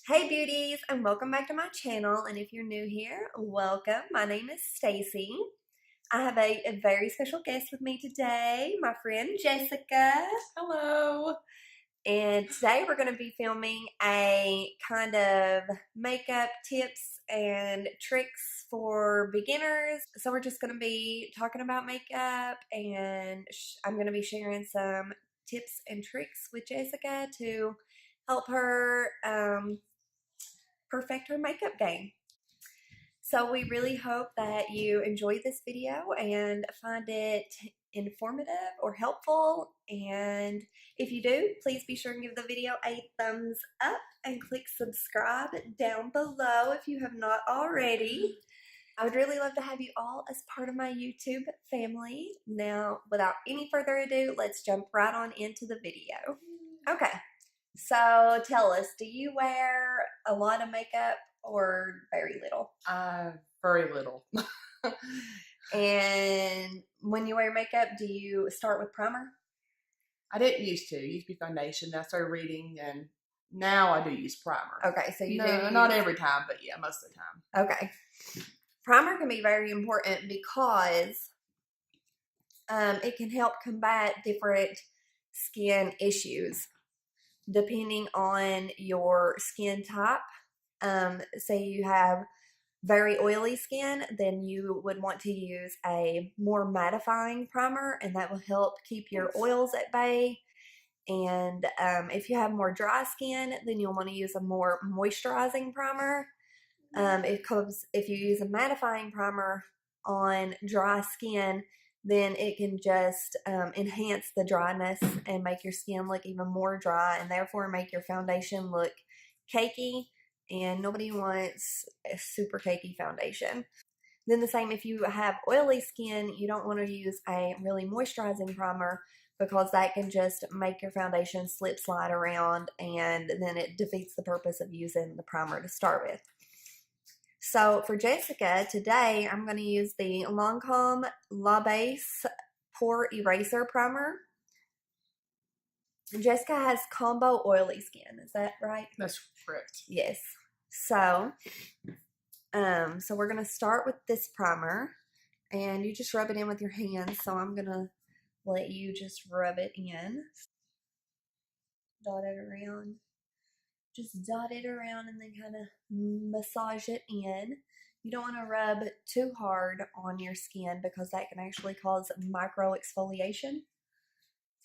Hey beauties, and welcome back to my channel. And if you're new here, welcome. My name is Stacy. I have a very special guest with me today, my friend Jessica. Hello. And today we're going to be filming a kind of makeup tips and tricks for beginners. So we're just going to be talking about makeup, and I'm going to be sharing some tips and tricks with Jessica to help her perfect her makeup game. So we really hope that you enjoy this video and find it informative or helpful. And if you do, please be sure and give the video a thumbs up and click subscribe down below if you have not already. I would really love to have you all as part of my YouTube family. Now, without any further ado, let's jump right on into the video. Okay, so tell us, do you wear a lot of makeup or very little? Very little. And when you wear makeup, do you start with primer? I didn't used to. It used to be foundation. Then I started reading, and now I do use primer. Okay, so you No, do not use... every time, but yeah, most of the time. Okay. Primer can be very important because it can help combat different skin issues depending on your skin type. Say you have very oily skin, then you would want to use a more mattifying primer, and that will help keep your oils at bay. And if you have more dry skin, then you'll want to use a more moisturizing primer. If you use a mattifying primer on dry skin, then it can just enhance the dryness and make your skin look even more dry, and therefore make your foundation look cakey, and nobody wants a super cakey foundation. Then the same if you have oily skin, you don't want to use a really moisturizing primer because that can just make your foundation slip slide around, and then it defeats the purpose of using the primer to start with. So for Jessica, today I'm going to use the Lancome La Base Pore Eraser Primer. Jessica has combo oily skin, is that right? That's correct. Yes. So we're going to start with this primer, and you just rub it in with your hands. So I'm going to let you just rub it in. Dot it around. Just dot it around and then kind of massage it in. You don't want to rub too hard on your skin because that can actually cause micro exfoliation,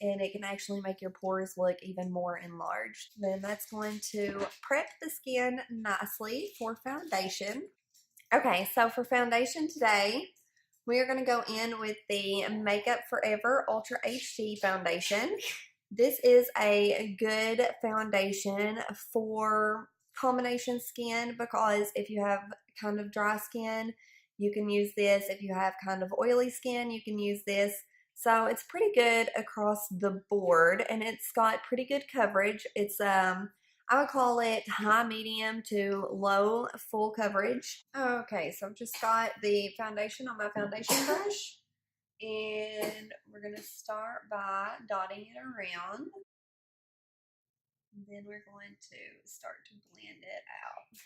and it can actually make your pores look even more enlarged. Then that's going to prep the skin nicely for foundation. Okay, so for foundation today, we are going to go in with the Makeup Forever Ultra HD foundation. This is a good foundation for combination skin because if you have kind of dry skin, you can use this. If you have kind of oily skin, you can use this. So it's pretty good across the board, and it's got pretty good coverage. It's I would call it high, medium to low full coverage. Okay, so I've just got the foundation on my foundation brush. And we're going to start by dotting it around. And then we're going to start to blend it out.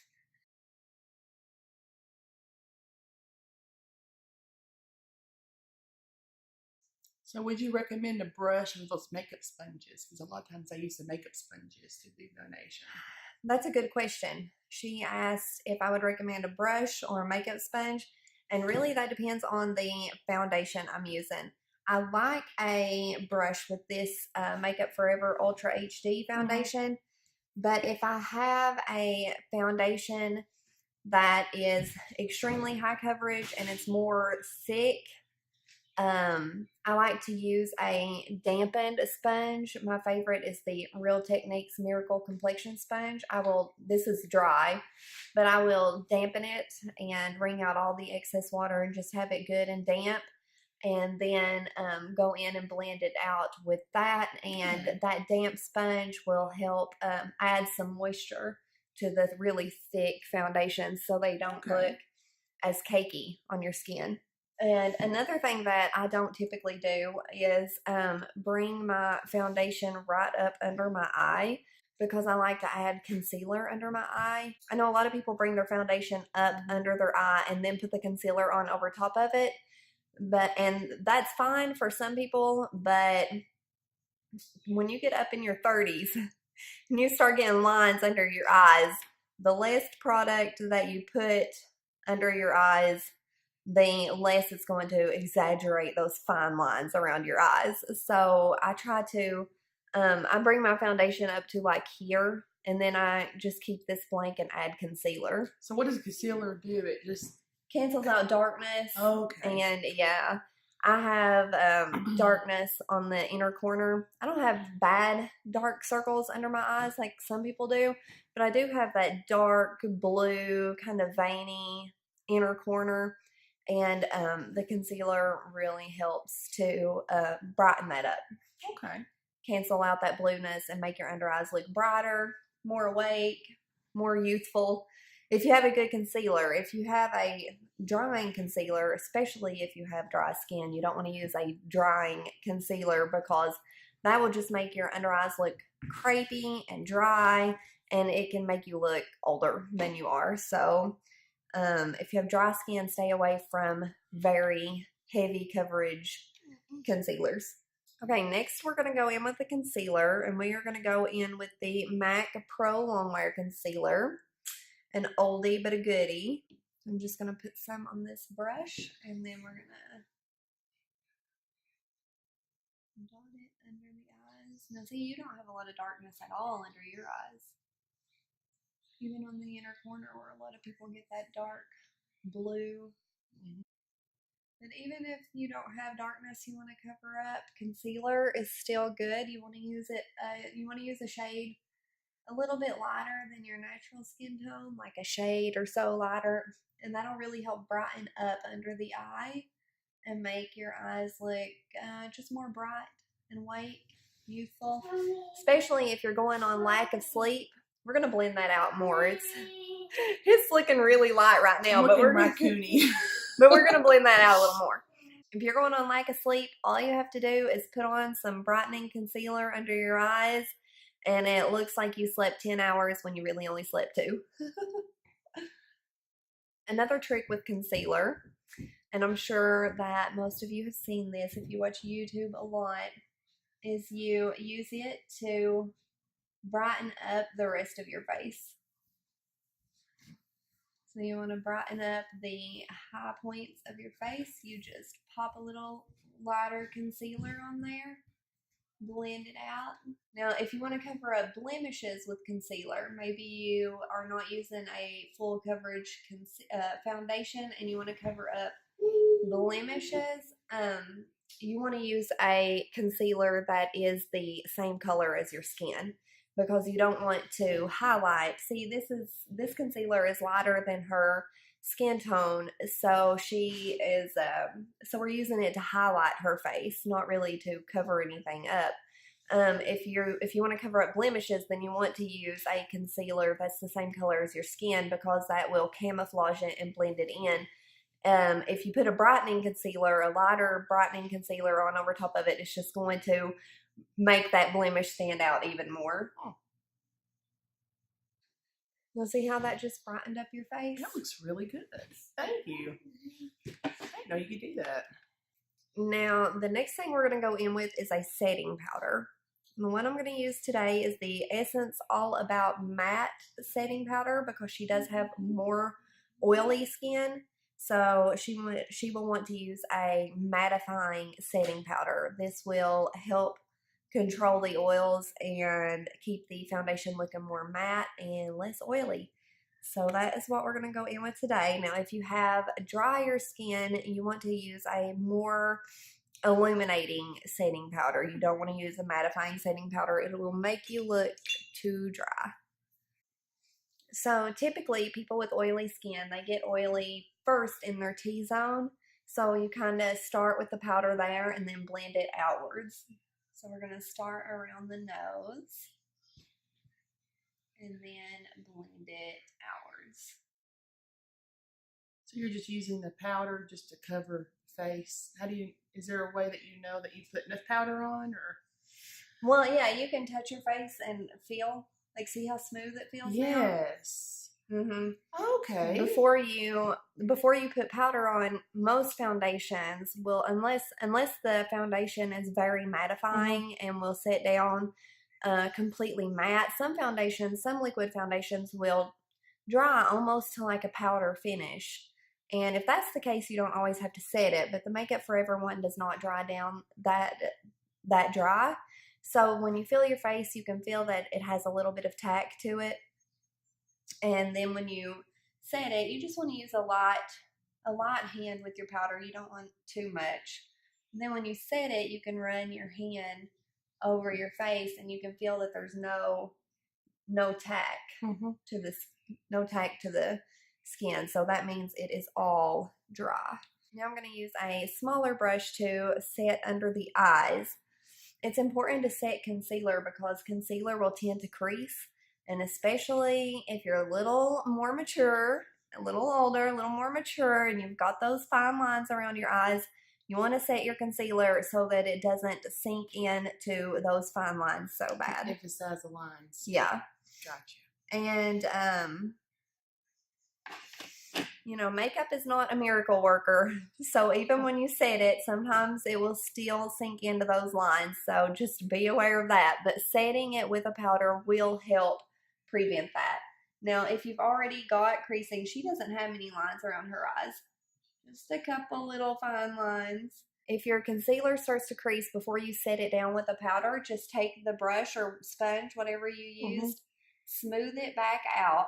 So would you recommend a brush with those makeup sponges? Because a lot of times I use the makeup sponges to do foundation. That's a good question. She asked if I would recommend a brush or a makeup sponge. And really that depends on the foundation I'm using. I like a brush with this Makeup Forever Ultra HD foundation. But if I have a foundation that is extremely high coverage and it's more thick, I like to use a dampened sponge. My favorite is the Real Techniques Miracle Complexion Sponge. This is dry, but I will dampen it and wring out all the excess water and just have it good and damp. And then go in and blend it out with that. And that damp sponge will help add some moisture to the really thick foundation so they don't look as cakey on your skin. And another thing that I don't typically do is bring my foundation right up under my eye because I like to add concealer under my eye. I know a lot of people bring their foundation up under their eye and then put the concealer on over top of it. And that's fine for some people, but when you get up in your 30s and you start getting lines under your eyes, the less product that you put under your eyes, the less it's going to exaggerate those fine lines around your eyes. So I try to, I bring my foundation up to like here, and then I just keep this blank and add concealer. So what does concealer do? It just cancels out darkness. Okay. And yeah, I have darkness on the inner corner. I don't have bad dark circles under my eyes like some people do, but I do have that dark blue kind of veiny inner corner. And the concealer really helps to brighten that up. Okay. Cancel out that blueness and make your under eyes look brighter, more awake, more youthful. If you have a good concealer, if you have a drying concealer, especially if you have dry skin, you don't want to use a drying concealer because that will just make your under eyes look crepey and dry, and it can make you look older than you are. So if you have dry skin, stay away from very heavy coverage concealers. Okay, next we're going to go in with the concealer, and we are going to go in with the MAC Pro Longwear Concealer. An oldie but a goodie. I'm just going to put some on this brush, and then we're going to dot it under the eyes. Now see, you don't have a lot of darkness at all under your eyes. Even on the inner corner where a lot of people get that dark blue. But even if you don't have darkness you want to cover up, concealer is still good. You want to use it, you want to use a shade a little bit lighter than your natural skin tone, like a shade or so lighter, and that'll really help brighten up under the eye and make your eyes look just more bright and awake, youthful. Especially if you're going on lack of sleep. We're gonna blend that out more. It's looking really light right now, but we're raccoony. But we're gonna blend that out a little more. If you're going on lack of sleep, all you have to do is put on some brightening concealer under your eyes, and it looks like you slept 10 hours when you really only slept 2. Another trick with concealer, and I'm sure that most of you have seen this if you watch YouTube a lot, is you use it to brighten up the rest of your face. So you want to brighten up the high points of your face. You just pop a little lighter concealer on there, blend it out. Now, if you want to cover up blemishes with concealer, maybe you are not using a full coverage foundation and you want to cover up blemishes, you want to use a concealer that is the same color as your skin, because you don't want to highlight. See, this concealer is lighter than her skin tone, so she is so we're using it to highlight her face, not really to cover anything up. If you want to cover up blemishes, then you want to use a concealer that's the same color as your skin, because that will camouflage it and blend it in. If you put a brightening concealer, a lighter brightening concealer on over top of it, it's just going to make that blemish stand out even more. You'll see how that just brightened up your face? That looks really good. Thank you. I didn't know you could do that. Now, the next thing we're going to go in with is a setting powder. The one I'm going to use today is the Essence All About Matte Setting Powder, because she does have more oily skin. So she will want to use a mattifying setting powder. This will help control the oils and keep the foundation looking more matte and less oily. So that is what we're going to go in with today. Now, if you have drier skin, you want to use a more illuminating setting powder. You don't want to use a mattifying setting powder. It will make you look too dry. So typically people with oily skin, they get oily first in their T-zone. So you kind of start with the powder there and then blend it outwards. So we're going to start around the nose and then blend it outwards. So you're just using the powder just to cover the face. Is there a way that you know that you put enough powder on, or? Well, yeah, you can touch your face and feel Like, see how smooth it feels now? Yes. Mm-hmm. Okay. Before you put powder on, most foundations will, unless the foundation is very mattifying and will sit down completely matte. Some liquid foundations will dry almost to like a powder finish. And if that's the case, you don't always have to set it, but the Makeup Forever one does not dry down that dry. So when you feel your face, you can feel that it has a little bit of tack to it. And then when you set it, you just want to use a light hand with your powder. You don't want too much. And then when you set it, you can run your hand over your face, and you can feel that there's no tack to the skin. So that means it is all dry. Now I'm going to use a smaller brush to set under the eyes. It's important to set concealer because concealer will tend to crease, and especially if you're a little more mature, a little older, a little more mature, and you've got those fine lines around your eyes, you want to set your concealer so that it doesn't sink into those fine lines so bad. Emphasize the lines. Yeah. Gotcha. And makeup is not a miracle worker. So even when you set it, sometimes it will still sink into those lines. So just be aware of that. But setting it with a powder will help prevent that. Now, if you've already got creasing, she doesn't have many lines around her eyes. Just a couple little fine lines. If your concealer starts to crease before you set it down with a powder, just take the brush or sponge, whatever you used, smooth it back out.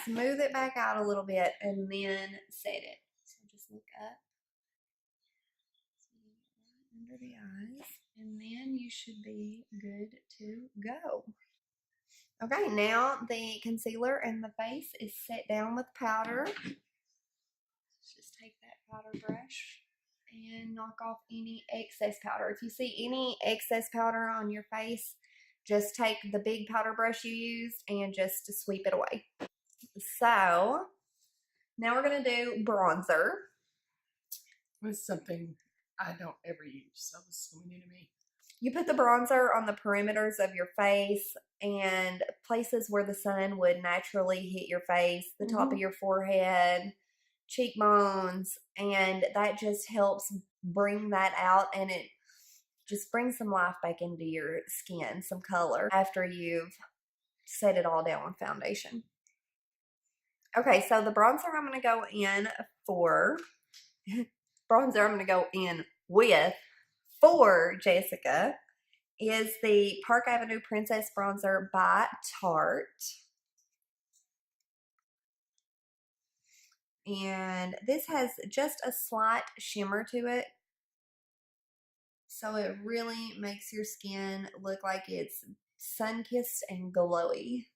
Smooth it back out a little bit and then set it. So just look up under the eyes, and then you should be good to go. Okay, now the concealer and the face is set down with powder. Let's just take that powder brush and knock off any excess powder. If you see any excess powder on your face, just take the big powder brush you used and just sweep it away. So now we're going to do bronzer. It's something I don't ever use, so it's new to me. You put the bronzer on the perimeters of your face and places where the sun would naturally hit your face, the top of your forehead, cheekbones, and that just helps bring that out, and it just brings some life back into your skin, some color, after you've set it all down with foundation. Okay, so the bronzer I'm going to go in for, with for Jessica is the Park Avenue Princess Bronzer by Tarte. And this has just a slight shimmer to it. So it really makes your skin look like it's sun-kissed and glowy.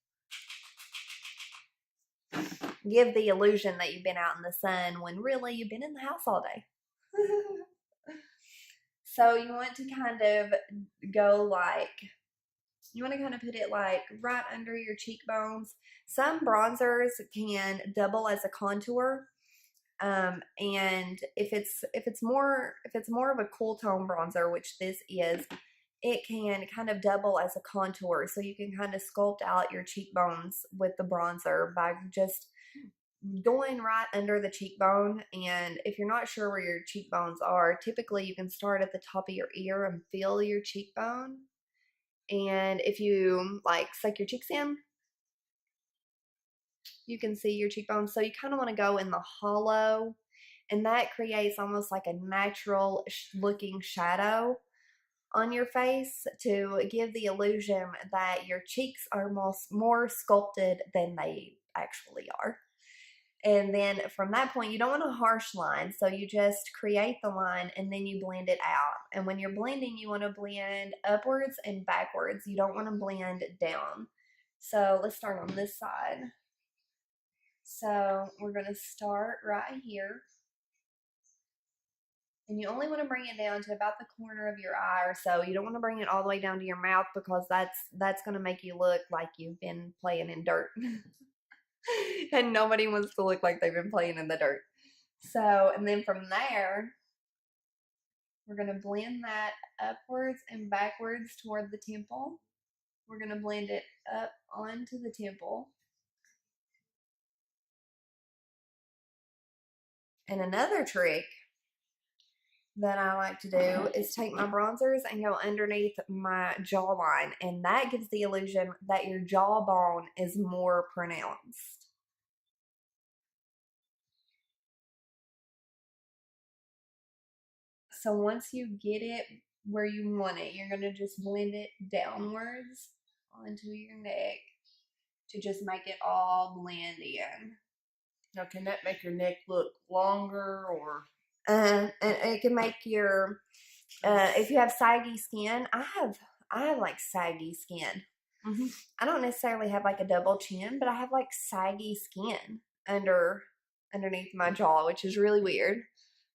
Give the illusion that you've been out in the sun when really you've been in the house all day. So you want to kind of put it like right under your cheekbones. Some bronzers can double as a contour. And if it's more of a cool tone bronzer, which this is, it can kind of double as a contour. So you can kind of sculpt out your cheekbones with the bronzer by just going right under the cheekbone. And if you're not sure where your cheekbones are, typically you can start at the top of your ear and feel your cheekbone. And if you like suck your cheeks in, you can see your cheekbones. So you kind of want to go in the hollow, and that creates almost like a natural looking shadow on your face to give the illusion that your cheeks are more sculpted than they actually are. And then from that point, you don't want a harsh line. So you just create the line and then you blend it out. And when you're blending, you want to blend upwards and backwards. You don't want to blend down. So let's start on this side. So we're going to start right here. And you only want to bring it down to about the corner of your eye or so. You don't want to bring it all the way down to your mouth because that's going to make you look like you've been playing in dirt. And nobody wants to look like they've been playing in the dirt. So, and then from there, We're going to blend that upwards and backwards toward the temple. We're going to blend it up onto the temple. And another trick that I like to do is take my bronzers and go underneath my jawline, and that gives the illusion that your jawbone is more pronounced. So once you get it where you want it, you're going to just blend it downwards onto your neck to just make it all blend in. Now, can that make your neck look longer or? And it can make your, if you have saggy skin, I have like saggy skin. Mm-hmm. I don't necessarily have like a double chin, but I have like saggy skin underneath my jaw, which is really weird.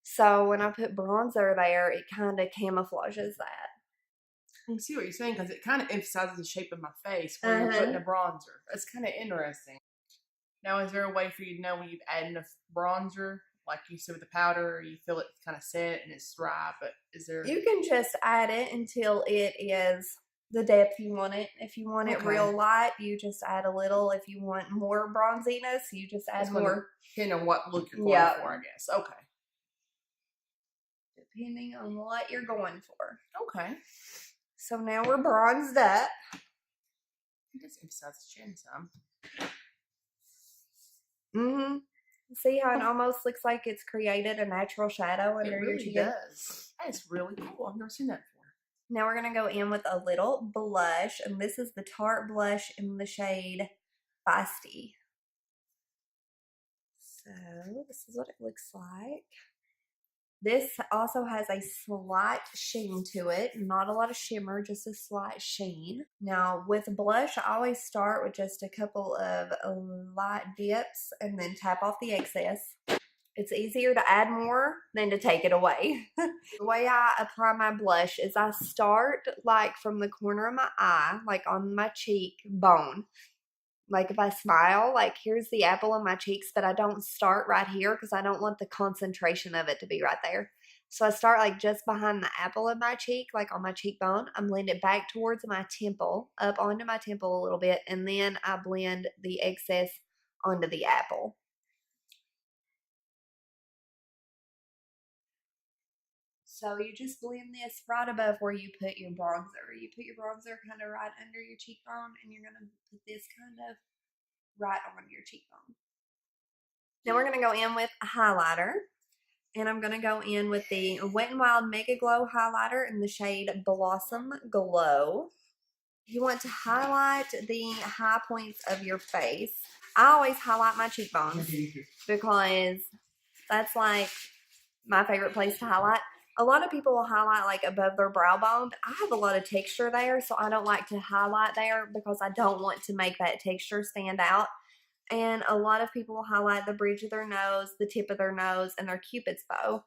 So when I put bronzer there, it kind of camouflages that. I can see what you're saying because it kind of emphasizes the shape of my face when you're putting a bronzer. That's kind of interesting. Now, is there a way for you to know when you've added enough bronzer? Like you said with the powder, you feel it's kind of set and it's dry, but is there... You can just add it until it is the depth you want it. If you want it real light, you just add a little. If you want more bronziness, you just add more. Depending on what look you're going for, I guess. Okay. Depending on what you're going for. Okay. So now we're bronzed up. It does emphasize the chin some. Mm-hmm. See how it almost looks like it's created a natural shadow under your chin? It really does. That is really cool. I've never seen that before. Now we're going to go in with a little blush, and this is the Tarte blush in the shade Feisty. So this is what it looks like. This also has a slight sheen to it. Not a lot of shimmer, just a slight sheen. Now with blush, I always start with just a couple of light dips and then tap off the excess. It's easier to add more than to take it away. The way I apply my blush is I start like from the corner of my eye, like on my cheek bone. Like if I smile, like here's the apple of my cheeks, but I don't start right here because I don't want the concentration of it to be right there. So I start like just behind the apple of my cheek, like on my cheekbone. I blend it back towards my temple, up onto my temple a little bit, and then I blend the excess onto the apple. So you just blend this right above where you put your bronzer. You put your bronzer kind of right under your cheekbone, and you're going to put this kind of right on your cheekbone. Now we're going to go in with a highlighter. And I'm going to go in with the Wet n Wild Mega Glow highlighter in the shade Blossom Glow. You want to highlight the high points of your face. I always highlight my cheekbones because that's like my favorite place to highlight. A lot of people will highlight like above their brow bone. I have a lot of texture there, so I don't like to highlight there because I don't want to make that texture stand out. And a lot of people will highlight the bridge of their nose, the tip of their nose, and their cupid's bow.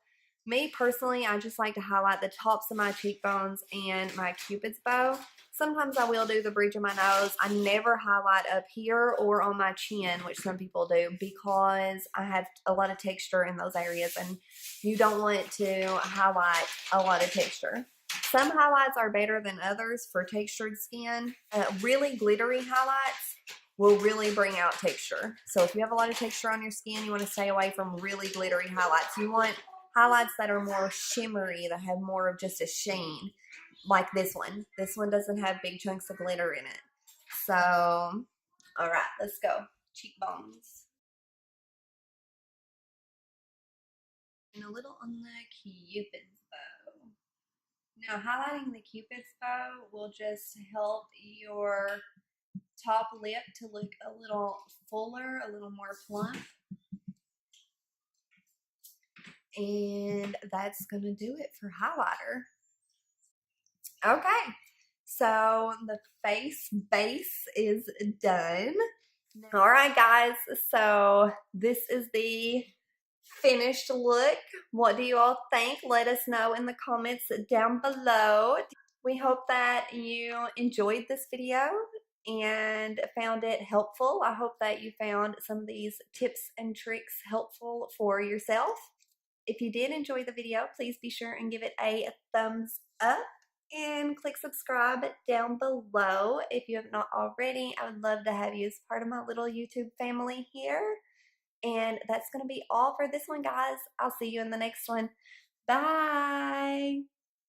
Me personally, I just like to highlight the tops of my cheekbones and my cupid's bow. Sometimes I will do the bridge of my nose. I never highlight up here or on my chin, which some people do, because I have a lot of texture in those areas, and you don't want to highlight a lot of texture. Some highlights are better than others for textured skin. Really glittery highlights will really bring out texture. So if you have a lot of texture on your skin, you want to stay away from really glittery highlights. You want highlights that are more shimmery, that have more of just a sheen, like this one. This one doesn't have big chunks of glitter in it. So, all right, let's go. Cheekbones. And a little on the cupid's bow. Now, highlighting the cupid's bow will just help your top lip to look a little fuller, a little more plump. And that's going to do it for highlighter. Okay, so the face base is done. All right, guys, so this is the finished look. What do you all think? Let us know in the comments down below. We hope that you enjoyed this video and found it helpful. I hope that you found some of these tips and tricks helpful for yourself. if you did enjoy the video, please be sure and give it a thumbs up and click subscribe down below if you have not already. I would love to have you as part of my little YouTube family here. And that's going to be all for this one, guys. I'll see you in the next one. Bye.